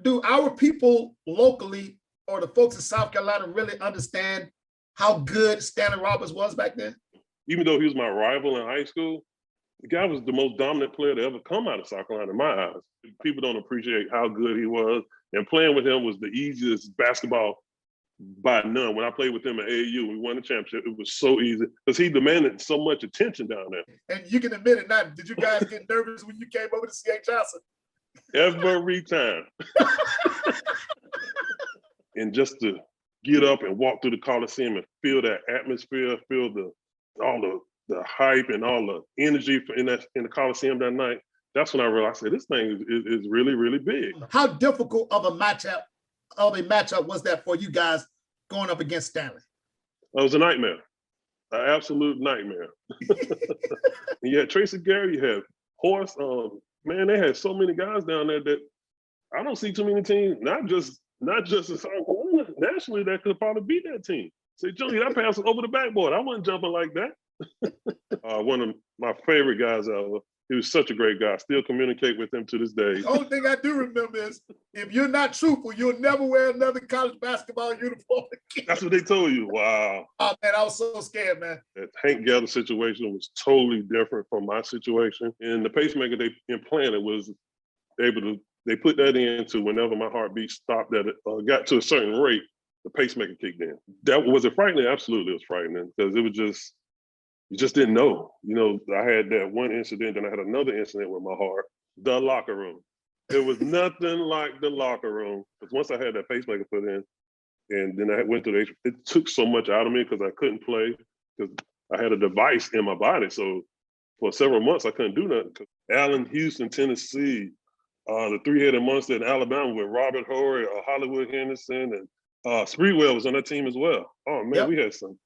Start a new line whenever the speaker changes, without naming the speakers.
Do our people locally or the folks in South Carolina really understand how good Stanley Roberts was back then?
Even though he was my rival in high school, the guy was the most dominant player to ever come out of South Carolina in my eyes. People don't appreciate how good he was. And playing with him was the easiest basketball by none. When I played with him at AAU, we won the championship. It was so easy because he demanded so much attention down there.
And you can admit it now. Did you guys get nervous when you came over to C.A. Johnson?
Every time. And just to get up and walk through the Coliseum and feel that atmosphere, feel all the hype and all the energy in the Coliseum that night, that's when I realized this thing is really, really big.
How difficult of a matchup was that for you guys going up against Stanley?
It was a nightmare, an absolute nightmare. And you had Tracy Gary, you had Horst. Man, they had so many guys down there that I don't see too many teams, not just in South Carolina, nationally, that could probably beat that team. Say, Johnny, that pass was over the backboard. I wasn't jumping like that. One of my favorite guys ever. He was such a great guy. Still communicate with him to this day.
The only thing I do remember is if you're not truthful, you'll never wear another college basketball uniform again.
That's what they told you. Wow.
Oh, man, I was so scared, man.
That Hank Gather situation was totally different from my situation. And the pacemaker they implanted was able to, they put that into whenever my heartbeat stopped at it, got to a certain rate, the pacemaker kicked in. That was it frightening? Absolutely, it was frightening because it was just, you just didn't know. You know, I had that one incident, then I had another incident with my heart. The locker room. It was nothing like the locker room. Because once I had that pacemaker put in, and then I went through it took so much out of me because I couldn't play because I had a device in my body. So for several months, I couldn't do nothing. Allen, Houston, Tennessee, the three-headed monster in Alabama with Robert Horry, Hollywood Henderson, and Spreewell was on that team as well. Oh, man, We had some